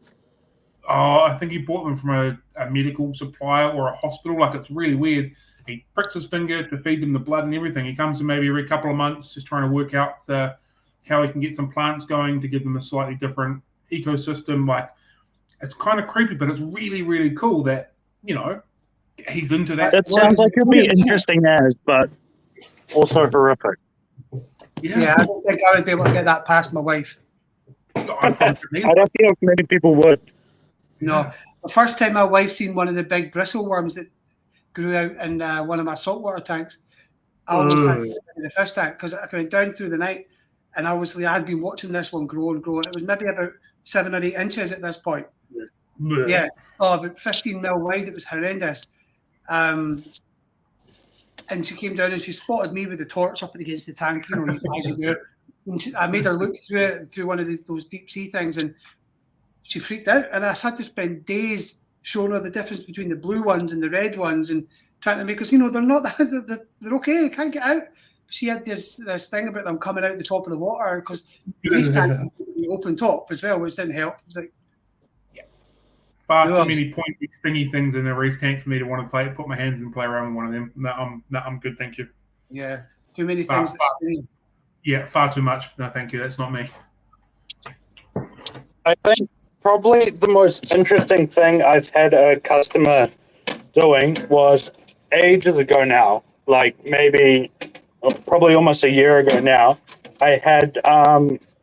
Oh, I think he bought them from a medical supplier or a hospital. Like, it's really weird. He pricks his finger to feed them the blood and everything. He comes in maybe every couple of months, just trying to work out how he can get some plants going to give them a slightly different ecosystem. Like, it's kind of creepy, but it's really, really cool that, he's into that. It sounds like it'd be interesting but also horrific. Yeah, I don't think I would be able to get that past my wife. I don't feel many people would. No. The first time my wife seen one of the big bristle worms that grew out in one of my saltwater tanks, I almost had to get in the fish tank because I went down through the night, and obviously I had been watching this one grow and grow. It was maybe about 7 or 8 inches at this point. Yeah. About 15 mil wide. It was horrendous. And she came down and she spotted me with the torch up against the tank, you guys do. And I made her look through it, through one of those deep sea things, and she freaked out. And I had to spend days showing her the difference between the blue ones and the red ones and trying to make us, they're not, they're okay, they can't get out. She had this thing about them coming out the top of the water because the fish tank the open top as well, which didn't help. It was like, far too many pointy, stingy things in a reef tank for me to want to put my hands and play around with one of them. No, I'm good, thank you. Yeah, too many things that sting. Yeah, far too much. No, thank you. That's not me. I think probably the most interesting thing I've had a customer doing was ages ago now, like maybe probably almost a year ago now. I had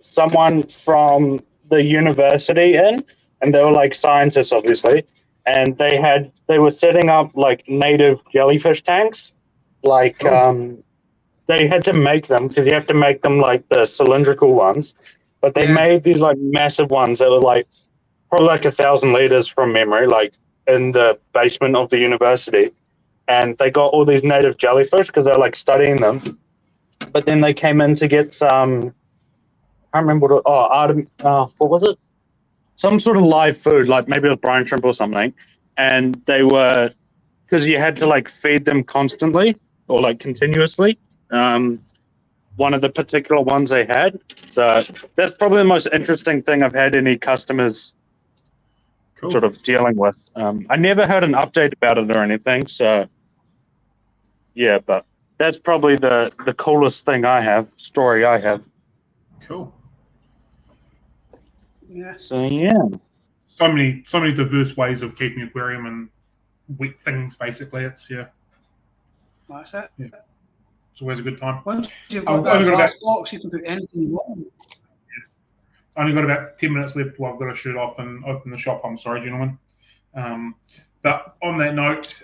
someone from the university in, and they were like scientists, obviously, and they were setting up like native jellyfish tanks. Like they had to make them because you have to make them like the cylindrical ones, but they made these like massive ones that were like probably like 1,000 liters from memory, like in the basement of the university. And they got all these native jellyfish because they're like studying them. But then they came in to get some, I can't remember what was it? Some sort of live food, like maybe it was brine shrimp or something. And they were, because you had to like feed them constantly or like continuously. One of the particular ones they had. So that's probably the most interesting thing I've had any customers sort of dealing with. I never heard an update about it or anything. So yeah, but that's probably the coolest story I have. Cool. Yeah. So yeah. So many diverse ways of keeping an aquarium and wet things. Basically, it's That's it. Yeah. It's always a good time. Once you've got that glass box, you can put anything you want. I only got about 10 minutes left before I've got to shoot off and open the shop. I'm sorry, gentlemen. But on that note,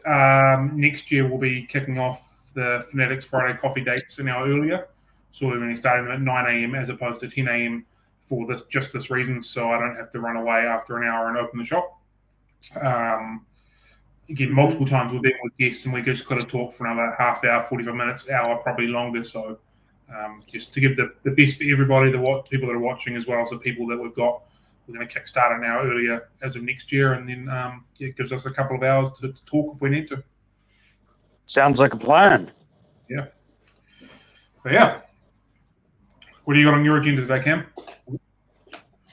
next year we'll be kicking off the Finatics Friday Coffee Dates an hour earlier. So we're going to be starting them at 9 a.m. as opposed to 10 a.m. for this reason, so I don't have to run away after an hour and open the shop. Again, multiple times we've been with guests and we just got to talk for another half hour, 45 minutes, hour, probably longer. So just to give the best for everybody, the people that are watching as well as the people that we've got. We're going to kickstart an hour earlier as of next year, and then it gives us a couple of hours to talk if we need to. Sounds like a plan. Yeah. So yeah. What do you got on your agenda today, Cam?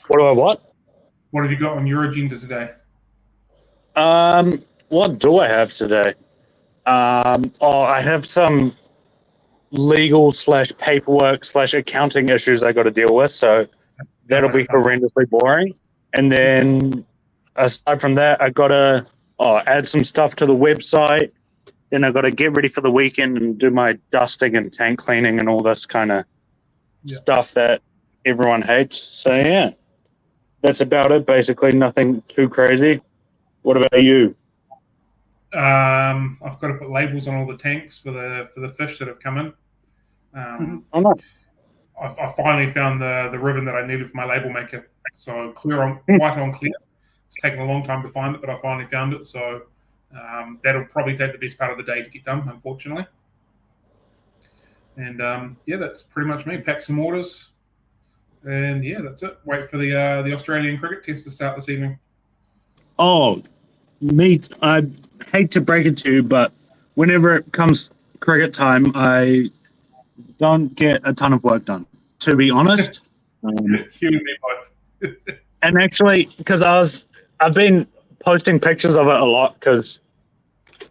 What? What have you got on your agenda today? What do I have today? I have some legal / paperwork / accounting issues I got to deal with, so that'll be horrendously boring. And then aside from that, I got to add some stuff to the website. Then I got to get ready for the weekend and do my dusting and tank cleaning and all this kind of stuff that everyone hates. So yeah, that's about it. Basically, nothing too crazy. What about you? I've got to put labels on all the tanks for the fish that have come in. Oh no! I finally found the ribbon that I needed for my label maker. So white on clear. It's taken a long time to find it, but I finally found it. So that'll probably take the best part of the day to get done, unfortunately. And that's pretty much me. Pack some orders, and that's it. Wait for the Australian cricket test to start this evening. Oh, me, I hate to break it to you, but whenever it comes cricket time, I don't get a ton of work done, to be honest. You and me both. And actually, because I've been posting pictures of it a lot because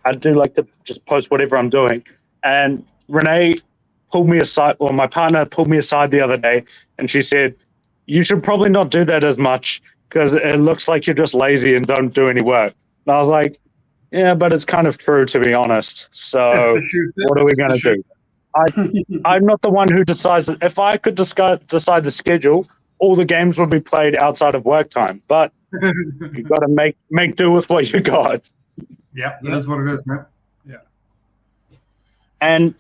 I do like to just post whatever I'm doing. And Renee pulled me aside, or my partner pulled me aside the other day, and she said, "You should probably not do that as much because it looks like you're just lazy and don't do any work." And I was like, "Yeah, but it's kind of true, to be honest. So what are we going to do?" I'm not the one who decides. If I could decide the schedule, all the games would be played outside of work time. But you've got to make do with what you got. Yeah, that is what it is, man. Yeah. And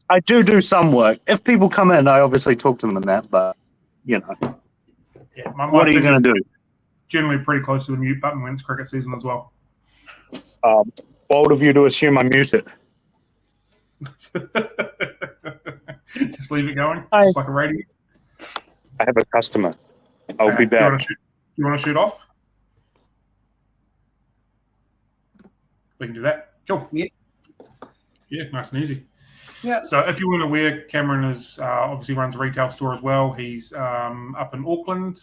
I do some work. If people come in, I obviously talk to them and that. But yeah, what are you going to do? Generally, pretty close to the mute button when it's cricket season as well. Bold of you to assume I mute it. Just leave it going, just like a radio. I have a customer. I'll be back. You want to shoot off? We can do that. Cool. Yeah, nice and easy. Yeah. So if you weren't aware, Cameron is obviously runs a retail store as well. He's up in Auckland.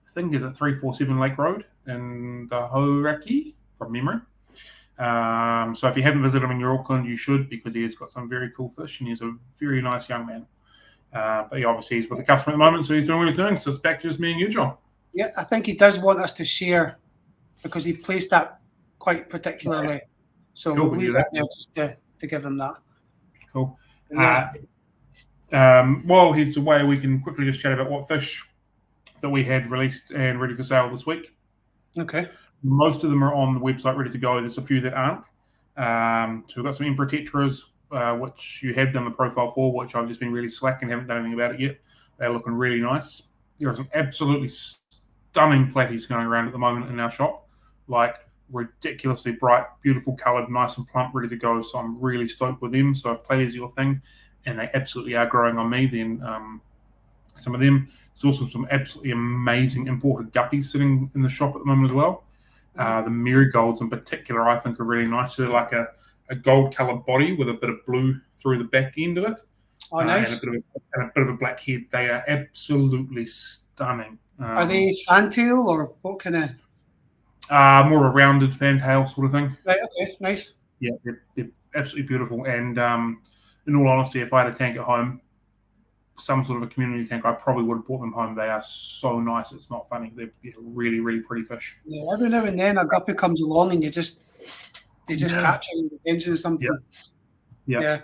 I think he's at 347 Lake Road in the Hauraki, from memory. So if you haven't visited him in your Auckland, you should, because he has got some very cool fish and he's a very nice young man. But he obviously is with a customer at the moment, so he's doing what he's doing. So it's back to just me and you, John. Yeah, I think he does want us to share because he placed that quite particularly. So Cool, we'll leave that there just to give him that. Cool. Yeah. While he's away, we can quickly just chat about what fish that we had released and ready for sale this week. Okay. Most of them are on the website ready to go. There's a few that aren't. So we've got some Emperor Tetras, which you have done the profile for, which I've just been really slack and haven't done anything about it yet. They're looking really nice. There are some absolutely stunning platies going around at the moment in our shop, like ridiculously bright, beautiful coloured, nice and plump, ready to go. So I'm really stoked with them. So if platies are your thing, and they absolutely are growing on me, then some of them. There's also some absolutely amazing imported guppies sitting in the shop at the moment as well. The marigolds in particular, I think, are really nice. They're like a gold-coloured body with a bit of blue through the back end of it. Oh, nice. And a bit of a black head. They are absolutely stunning. Are they fantail or what kind of? More a rounded fantail sort of thing. Right, okay, nice. Yeah, they're absolutely beautiful. And in all honesty, if I had a tank at home, some sort of a community tank, I probably would have brought them home. They are so nice. It's not funny. They're really, really pretty fish. Yeah, every now and then a guppy comes along and you just capture the attention or something. Yeah,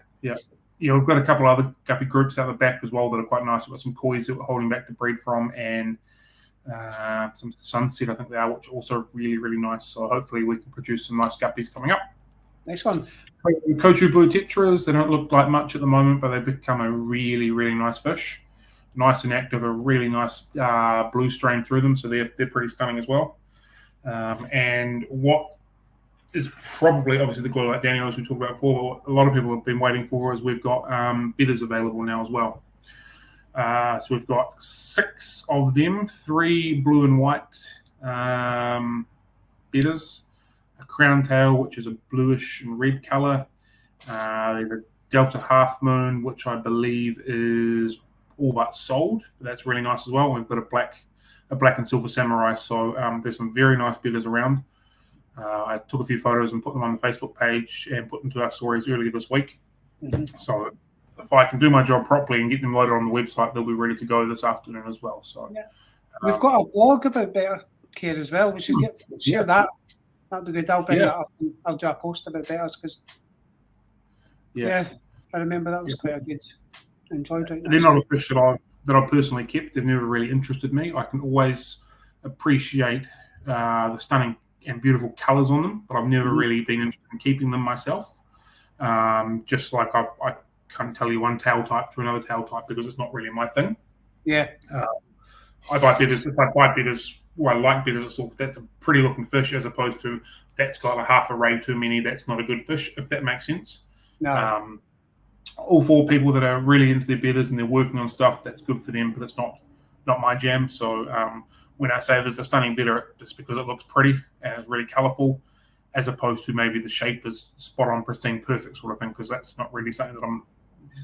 we've got a couple of other guppy groups out the back as well that are quite nice. We've got some kois that we're holding back to breed from, and some sunset, I think they are, which are also really, really nice. So hopefully we can produce some nice guppies coming up. Nice one. Kochu blue tetras, they don't look like much at the moment, but they've become a really, really nice fish. Nice and active, a really nice blue strain through them, so they're pretty stunning as well. And what is probably, obviously, the glow light Daniel, as we talked about before, but what a lot of people have been waiting for is we've got bidders available now as well. So we've got 6 of them, 3 blue and white bidders, a crown tail, which is a bluish and red colour. There's a Delta Half Moon, which I believe is all but sold, but that's really nice as well. We've got a black and silver samurai, so there's some very nice bidders around. I took a few photos and put them on the Facebook page and put them to our stories earlier this week. Mm-hmm. So if I can do my job properly and get them loaded on the website, they'll be ready to go this afternoon as well. So we've got a blog about better care as well. We should share that. That'd be good. I'll bring that up. And I'll do a post about betters because I remember that was quite a good. Enjoyed it. They're not a fish that I've personally kept. They've never really interested me. I can always appreciate the stunning and beautiful colours on them, but I've never really been interested in keeping them myself. Just like I can't tell you one tail type to another tail type because it's not really my thing. Yeah. I buy bidders. If I buy bidders, I like bidders. That's a pretty looking fish as opposed to that's got a half a ray too many. That's not a good fish, if that makes sense. No. All 4 people that are really into their bidders and they're working on stuff, that's good for them, but it's not my jam. So when I say there's a stunning bidder, it's because it looks pretty and it's really colourful. as opposed to maybe the shape is spot on, pristine, perfect sort of thing, because that's not really something that I'm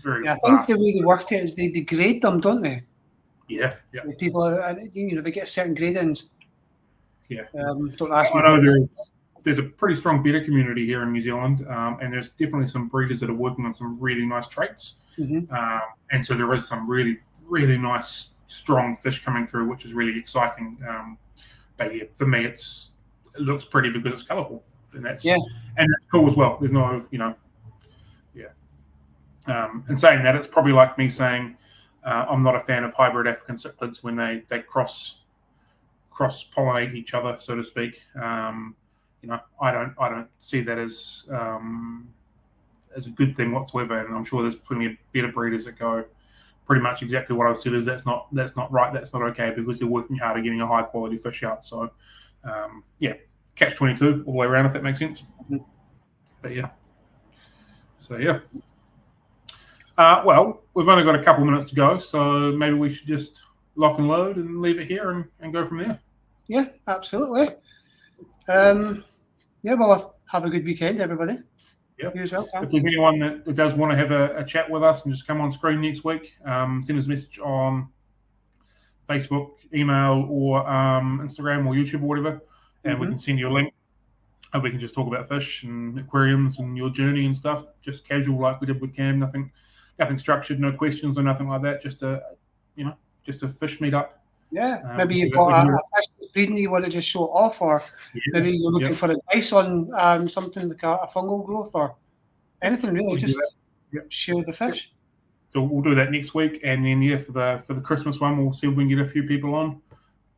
very. Yeah, I think the way they work it is they degrade them, don't they? Yeah. People are, they get certain gradings. Yeah. Don't ask me. I know there's a pretty strong beta community here in New Zealand, and there's definitely some breeders that are working on some really nice traits. Mm-hmm. And so there is some really, really nice, strong fish coming through, which is really exciting. But yeah, for me, it looks pretty because it's colourful, and that's cool as well. There's no, and saying that, it's probably like me saying I'm not a fan of hybrid African cichlids when they cross pollinate each other, so to speak. I don't see that as a good thing whatsoever, and I'm sure there's plenty of better breeders that go pretty much exactly what I've said is that's not right, that's not okay, because they're working hard at getting a high quality fish out. So catch-22 all the way around, if that makes sense. But well, we've only got a couple of minutes to go, so maybe we should just lock and load and leave it here and go from there. Yeah, absolutely. Well, have a good weekend, everybody. Yeah. You as well, if there's anyone that does want to have a chat with us and just come on screen next week, send us a message on Facebook, email, or Instagram or YouTube or whatever, and we can send you a link. And we can just talk about fish and aquariums and your journey and stuff, just casual like we did with Cam. Nothing structured, no questions or nothing like that. Just a fish meetup. Yeah, maybe you've got a fish that's breeding you want to just show it off, or maybe you're looking for advice on something like a fungal growth or anything really. Just share the fish. So we'll do that next week, and then for the Christmas one, we'll see if we can get a few people on.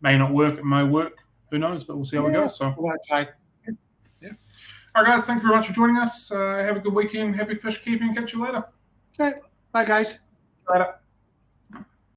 May not work, it may work. Who knows? But we'll see how it goes. So we're gonna try. All right, guys. Thank you very much for joining us. Have a good weekend. Happy fish keeping. Catch you later. All right. Bye, guys. Later.